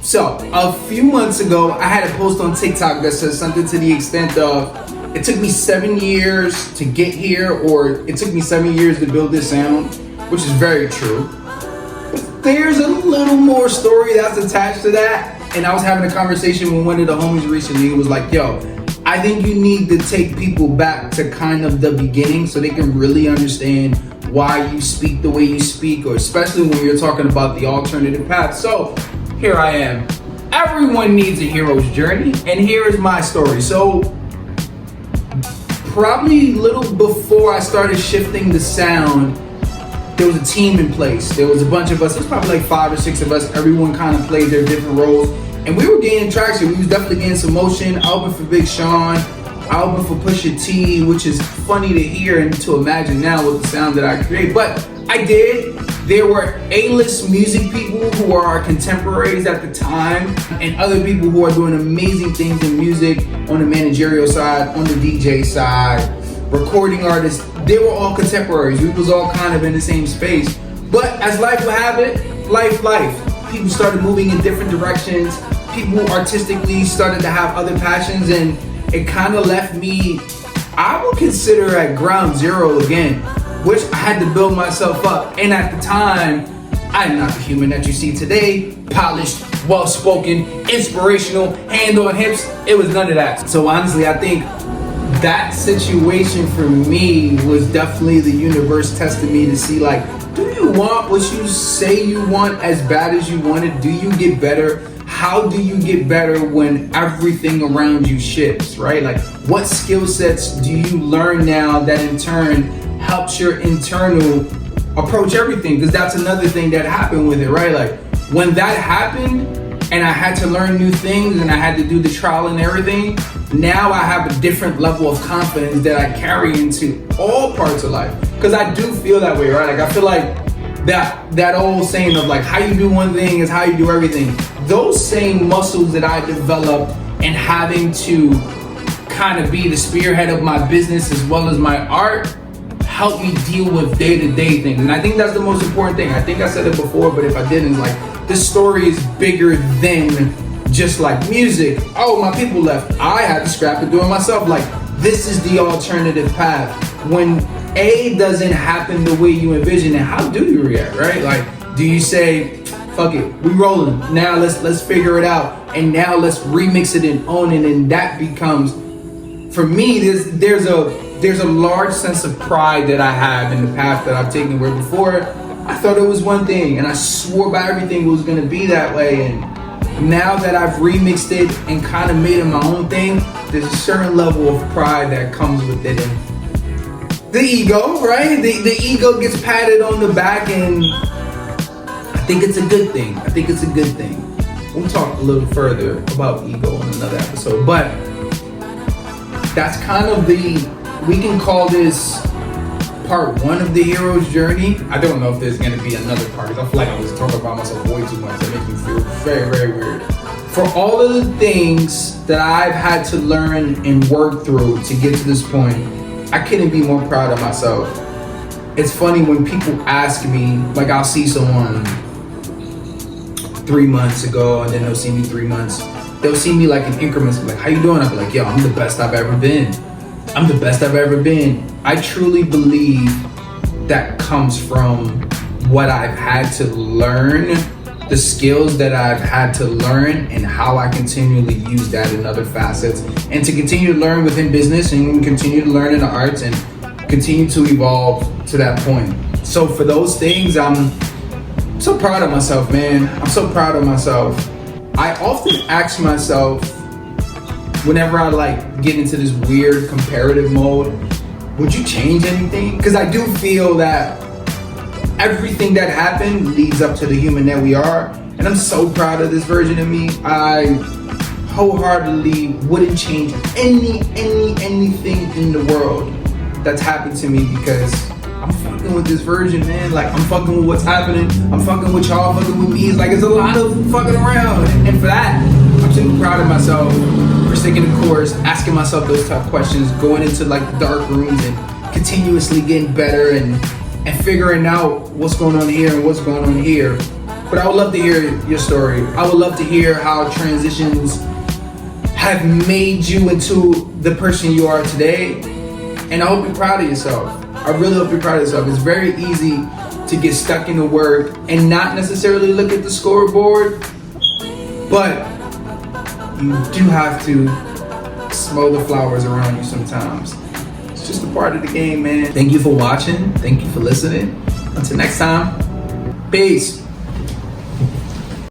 So, a few months ago, I had a post on TikTok that says something to the extent of, it took me 7 years to get here, or it took me 7 years to build this sound, which is very true. But there's a little more story that's attached to that. And I was having a conversation with one of the homies recently. It was like, yo, I think you need to take people back to kind of the beginning so they can really understand why you speak the way you speak, or especially when you're talking about the alternative path. So here I am. Everyone needs a hero's journey, and here is my story. So probably a little before I started shifting the sound, there was a team in place. There was a bunch of us. There's probably like 5 or 6 of us. Everyone kind of played their different roles, and we were gaining traction. We was definitely getting some motion. I opened for Big Sean. I opened for Pusha T, which is funny to hear and to imagine now with the sound that I create. But I did. There were A-list music people who are our contemporaries at the time, and other people who are doing amazing things in music on the managerial side, on the DJ side, recording artists. They were all contemporaries. We was all kind of in the same space. But as life would have it, life. People started moving in different directions. People artistically started to have other passions, and it kind of left me, I would consider, at ground zero again, which I had to build myself up. And at the time, I'm not the human that you see today, polished, well-spoken, inspirational, hand on hips. It was none of that. So honestly, I think that situation for me was definitely the universe testing me to see, like, do you want what you say you want as bad as you want it? Do you get better? How do you get better when everything around you shifts, right? Like, what skill sets do you learn now that in turn helps your internal approach everything? Because that's another thing that happened with it, right? Like, when that happened and I had to learn new things and I had to do the trial and everything, now I have a different level of confidence that I carry into all parts of life. Because I do feel that way, right? Like, I feel like that old saying of like, how you do one thing is how you do everything. Those same muscles that I developed and having to kind of be the spearhead of my business as well as my art help me deal with day-to-day things. And I think that's the most important thing. I think I said it before, but if I didn't, like, this story is bigger than just like music. Oh, my people left. I had to scrap it doing myself. Like, this is the alternative path. When A doesn't happen the way you envision it, how do you react, right? Like, do you say, fuck it, we rolling. Now let's figure it out. And now let's remix it and own it. And that becomes, for me, there's a large sense of pride that I have in the path that I've taken, where before I thought it was one thing and I swore by everything it was gonna be that way. And now that I've remixed it and kind of made it my own thing, there's a certain level of pride that comes with it. And the ego, right? The ego gets patted on the back, and I think it's a good thing. We'll talk a little further about ego in another episode, but that's kind of we can call this part 1 of the hero's journey. I don't know if there's gonna be another part, because I feel like I'm just talking about myself way too much. That makes me feel very, very weird. For all of the things that I've had to learn and work through to get to this point, I couldn't be more proud of myself. It's funny when people ask me, like, I'll see someone 3 months ago, and then they'll see me 3 months. They'll see me like in increments, like, how you doing? I'll be like, yo, I'm the best I've ever been. I truly believe that comes from what I've had to learn, the skills that I've had to learn, and how I continually use that in other facets, and to continue to learn within business and continue to learn in the arts and continue to evolve to that point. So for those things, I'm so proud of myself, man. I'm so proud of myself. I often ask myself, whenever I like get into this weird comparative mode, would you change anything? Because I do feel that everything that happened leads up to the human that we are. And I'm so proud of this version of me. I wholeheartedly wouldn't change anything in the world that's happened to me, because I'm fucking with this version, man. Like, I'm fucking with what's happening. I'm fucking with y'all, fucking with me. It's like, it's a lot of fucking around. And for that, I'm super proud of myself for sticking the course, asking myself those tough questions, going into like the dark rooms and continuously getting better and figuring out what's going on here and what's going on here. But I would love to hear your story. I would love to hear how transitions have made you into the person you are today. And I hope you're proud of yourself. I really hope you're proud of yourself. It's very easy to get stuck in the work and not necessarily look at the scoreboard, but you do have to smell the flowers around you sometimes. It's just a part of the game, man. Thank you for watching. Thank you for listening. Until next time, peace.